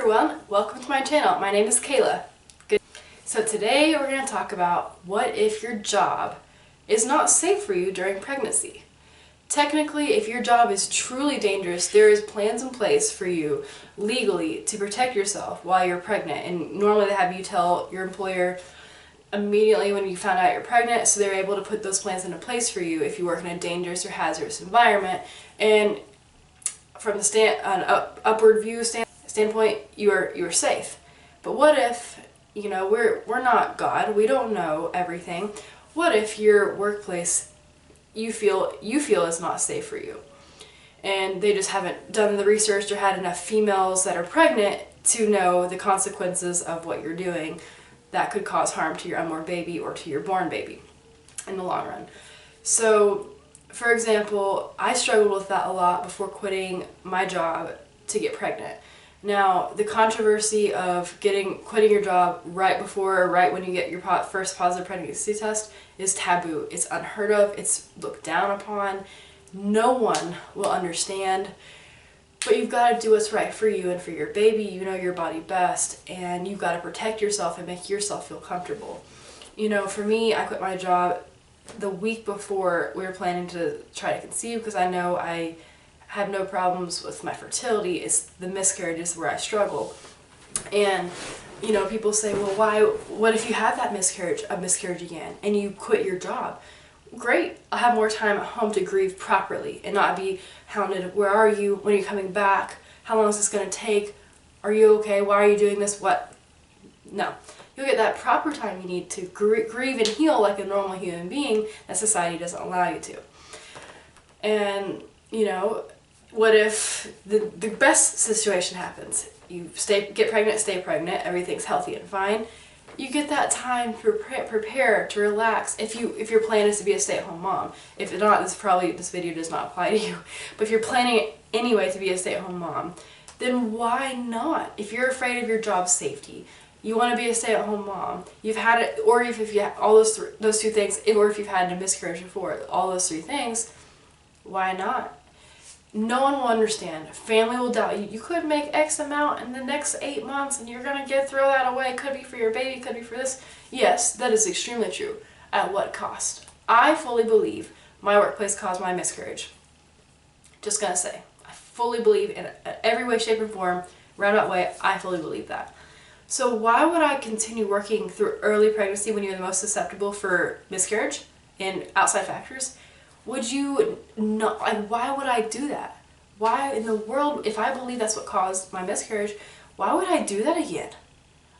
everyone, welcome to my channel. My name is Kayla. So today we're going to talk about what if your job is not safe for you during pregnancy. Technically, if your job is truly dangerous, there is plans in place for you legally to protect yourself while you're pregnant. And normally they have you tell your employer immediately when you found out you're pregnant, so they're able to put those plans into place for you if you work in a dangerous or hazardous environment. And from the upward view standpoint, you are safe. But what if, we're not God, we don't know everything. What if your workplace you feel is not safe for you, and they just haven't done the research or had enough females that are pregnant to know the consequences of what you're doing that could cause harm to your unborn baby or to your born baby in the long run. So, for example, I struggled with that a lot before quitting my job to get pregnant. Now, the controversy of quitting your job right when you get your first positive pregnancy test is taboo. It's unheard of. It's looked down upon. No one will understand. But you've got to do what's right for you and for your baby. You know your body best, and you've got to protect yourself and make yourself feel comfortable. For me, I quit my job the week before we were planning to try to conceive because I know I have no problems with my fertility. It's the miscarriages where I struggle. And people say, well, what if you have a miscarriage again and you quit your job? Great, I'll have more time at home to grieve properly and not be hounded. Where are you? When are you coming back? How long is this going to take? Are you okay? Why are you doing this? What? No. You'll get that proper time you need to grieve and heal like a normal human being that society doesn't allow you to. And, what if the best situation happens? You get pregnant, stay pregnant, everything's healthy and fine. You get that time to prepare, to relax, if your plan is to be a stay-at-home mom. If not, this video does not apply to you. But if you're planning anyway to be a stay-at-home mom, then why not? If you're afraid of your job safety, you want to be a stay-at-home mom, you've had it, or if you have all those two things, or if you've had a miscarriage before, all those three things, why not? No one will understand. Family will doubt you. You could make X amount in the next 8 months and you're going to throw that away. Could be for your baby, could be for this. Yes, that is extremely true. At what cost? I fully believe my workplace caused my miscarriage. Just going to say. I fully believe in every way, shape, and form, roundabout way, I fully believe that. So why would I continue working through early pregnancy when you're the most susceptible for miscarriage and outside factors? Would you not, why would I do that? Why in the world, if I believe that's what caused my miscarriage, why would I do that again?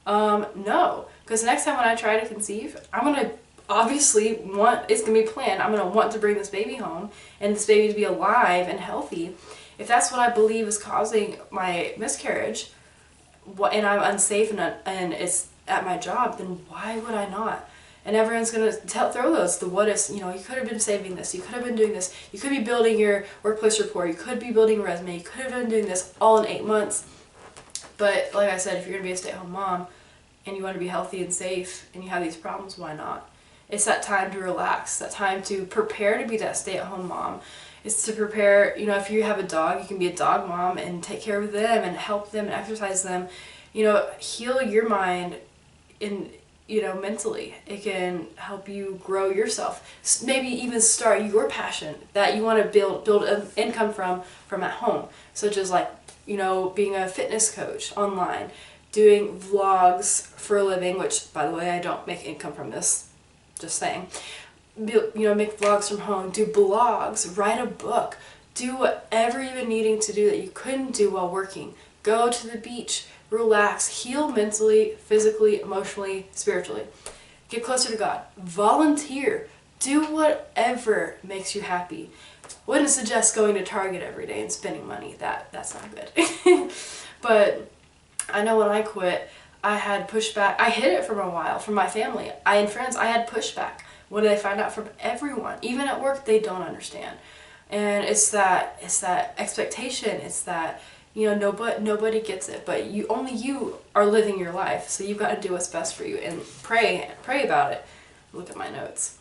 No, because next time when I try to conceive, I'm going to obviously it's going to be planned, I'm going to want to bring this baby home and this baby to be alive and healthy. If that's what I believe is causing my miscarriage, and I'm unsafe and it's at my job, then why would I not? And everyone's going to throw the what ifs. You could have been saving this, you could have been doing this, you could be building your workplace report, you could be building a resume, you could have been doing this all in 8 months. But like I said, if you're going to be a stay-at-home mom and you want to be healthy and safe and you have these problems, why not? It's that time to relax, that time to prepare to be that stay-at-home mom. It's to prepare, if you have a dog, you can be a dog mom and take care of them and help them and exercise them. Heal your mind mentally. It can help you grow yourself. Maybe even start your passion that you want to build an income from at home, such as being a fitness coach online, doing vlogs for a living, which by the way, I don't make income from this, just saying. Make vlogs from home, do blogs, write a book, do whatever you've been needing to do that you couldn't do while working. Go to the beach, relax, heal mentally, physically, emotionally, spiritually. Get closer to God. Volunteer. Do whatever makes you happy. Wouldn't suggest going to Target every day and spending money. That's not good. But I know when I quit, I had pushback. I hid it for a while from my family and friends. I had pushback. When they find out from everyone, even at work, they don't understand. And it's that expectation. It's that nobody gets it, but only you are living your life, so you've got to do what's best for you and pray about it. Look at my notes.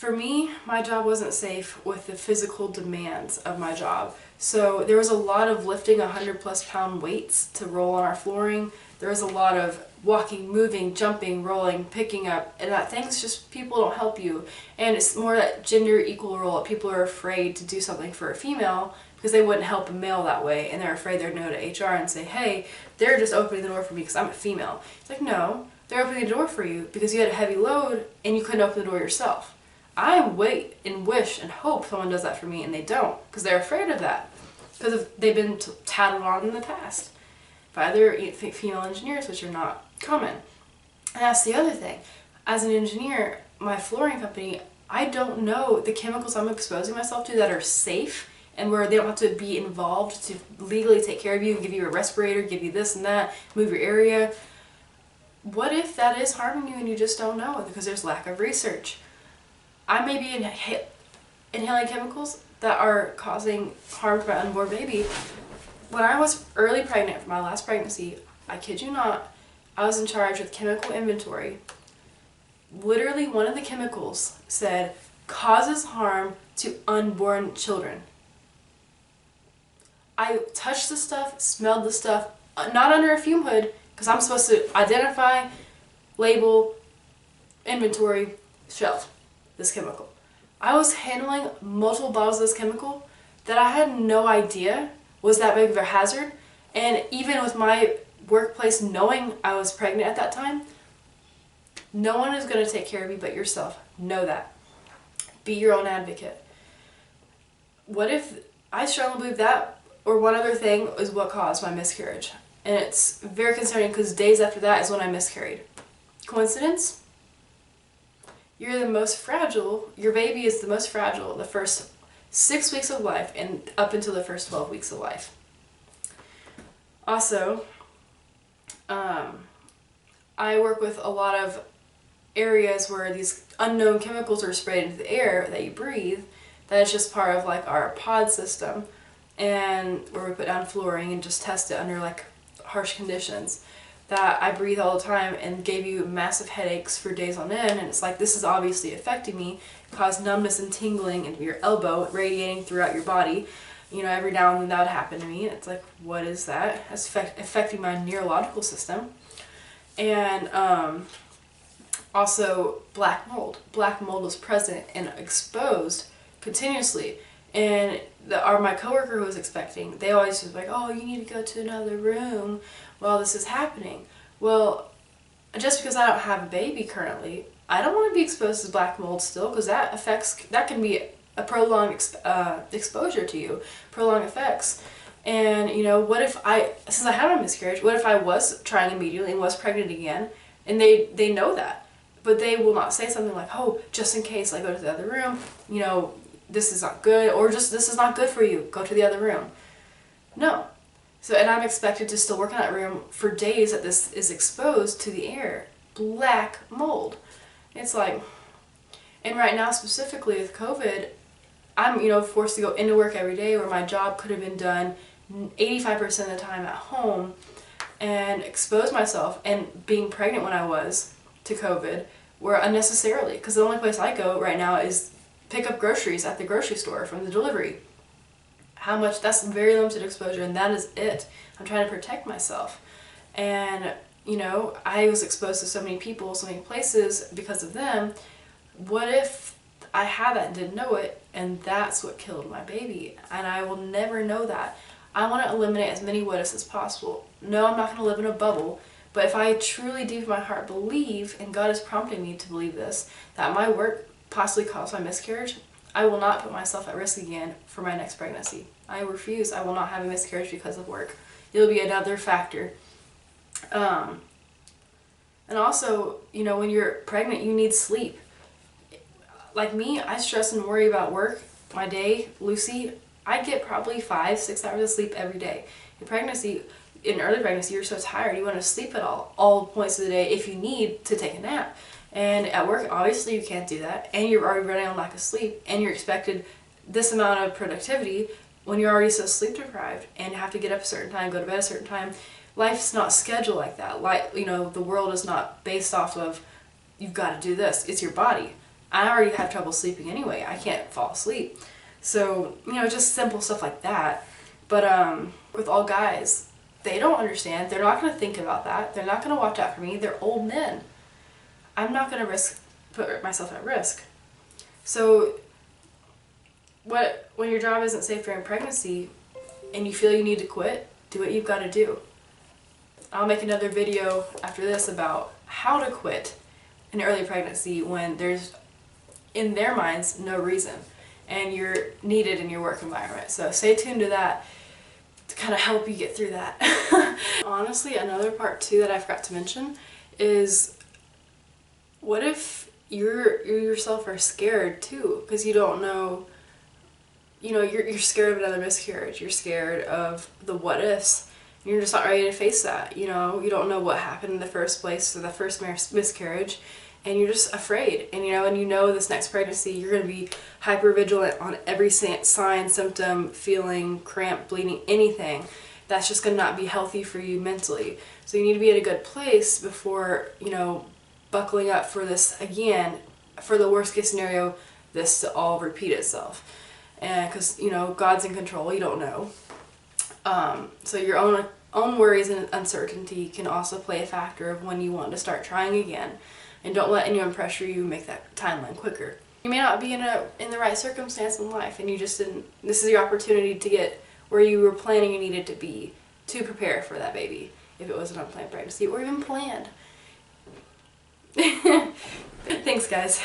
For me, my job wasn't safe with the physical demands of my job. So there was a lot of lifting 100+ pound weights to roll on our flooring. There was a lot of walking, moving, jumping, rolling, picking up, and that things just, people don't help you. And it's more that gender equal role. People are afraid to do something for a female because they wouldn't help a male that way, and they're afraid they'd go to HR and say, hey, they're just opening the door for me because I'm a female. It's like, no, they're opening the door for you because you had a heavy load and you couldn't open the door yourself. I wait and wish and hope someone does that for me, and they don't, because they're afraid of that, because they've been tattled on in the past by other female engineers, which are not common. And that's the other thing. As an engineer, my flooring company, I don't know the chemicals I'm exposing myself to that are safe and where they don't have to be involved to legally take care of you and give you a respirator, give you this and that, move your area. What if that is harming you and you just don't know because there's lack of research? I may be inhaling chemicals that are causing harm to my unborn baby. When I was early pregnant for my last pregnancy, I kid you not, I was in charge of chemical inventory. Literally, one of the chemicals said causes harm to unborn children. I touched the stuff, smelled the stuff, not under a fume hood, because I'm supposed to identify, label, inventory, shelf this chemical. I was handling multiple bottles of this chemical that I had no idea was that big of a hazard. And even with my workplace knowing I was pregnant at that time, no one is going to take care of you but yourself. Know that. Be your own advocate. What if, I strongly believe that or one other thing is what caused my miscarriage. And it's very concerning because days after that is when I miscarried. Coincidence? You're the most fragile, your baby is the most fragile the first 6 weeks of life and up until the first 12 weeks of life. Also, I work with a lot of areas where these unknown chemicals are sprayed into the air that you breathe. That is just part of like our pod system, and where we put down flooring and just test it under like harsh conditions. That I breathe all the time and gave you massive headaches for days on end, and it's like, this is obviously affecting me, caused numbness and tingling in your elbow, radiating throughout your body. You know, every now and then that would happen to me. It's like, what is that? That's affecting my neurological system. And also black mold. Black mold was present and exposed continuously. And my coworker who was expecting, they always was like, oh, you need to go to another room while this is happening. Well, just because I don't have a baby currently, I don't want to be exposed to black mold still, because that can be a prolonged exposure to you, prolonged effects. And you know, what if since I had a miscarriage, what if I was trying immediately and was pregnant again, and they know that, but they will not say something like, oh, just in case I go to the other room, you know, this is not good, or just this is not good for you, go to the other room. No. So, and I'm expected to still work in that room for days that this is exposed to the air. Black mold. It's like, and right now specifically with COVID, I'm, you know, forced to go into work every day where my job could have been done 85% of the time at home, and expose myself, and being pregnant when I was to COVID were unnecessarily, because the only place I go right now is pick up groceries at the grocery store from the delivery. How much, that's very limited exposure, and that is it. I'm trying to protect myself. And, you know, I was exposed to so many people, so many places because of them. What if I had that and didn't know it, and that's what killed my baby? And I will never know that. I want to eliminate as many what ifs as possible. No, I'm not going to live in a bubble, but if I truly deep in my heart believe, and God is prompting me to believe this, that my work possibly caused my miscarriage, I will not put myself at risk again for my next pregnancy. I refuse. I will not have a miscarriage because of work. It'll be another factor. And also, you know, when you're pregnant, you need sleep. Like me, I stress and worry about work. My day, Lucy, I get probably 5-6 hours of sleep every day. In early pregnancy, you're so tired, you want to sleep at all points of the day if you need to take a nap. And at work, obviously you can't do that, and you're already running on lack of sleep, and you're expected this amount of productivity when you're already so sleep deprived and have to get up a certain time, go to bed a certain time. Life's not scheduled like that. Like, you know, the world is not based off of, you've got to do this. It's your body. I already have trouble sleeping anyway. I can't fall asleep. So, you know, just simple stuff like that. But with all guys, they don't understand. They're not going to think about that. They're not going to watch out for me. They're old men. I'm not going to put myself at risk. So when your job isn't safe during pregnancy and you feel you need to quit, do what you've got to do. I'll make another video after this about how to quit in early pregnancy when there's, in their minds, no reason and you're needed in your work environment. So stay tuned to that to kind of help you get through that. Honestly, another part too that I forgot to mention is, what if you yourself are scared too, because you don't know, you know, you're scared of another miscarriage, you're scared of the what ifs, and you're just not ready to face that, you know, you don't know what happened in the first place, or the first miscarriage, and you're just afraid, and you know this next pregnancy you're going to be hyper vigilant on every sign, symptom, feeling, cramp, bleeding, anything that's just going to not be healthy for you mentally. So you need to be in a good place before, you know, buckling up for this again, for the worst case scenario, this to all repeat itself. And because, you know, God's in control, you don't know. So your own worries and uncertainty can also play a factor of when you want to start trying again. And don't let anyone pressure you make that timeline quicker. You may not be in the right circumstance in life, and you just didn't. This is your opportunity to get where you were planning you needed to be to prepare for that baby, if it was an unplanned pregnancy or even planned. Thanks, guys.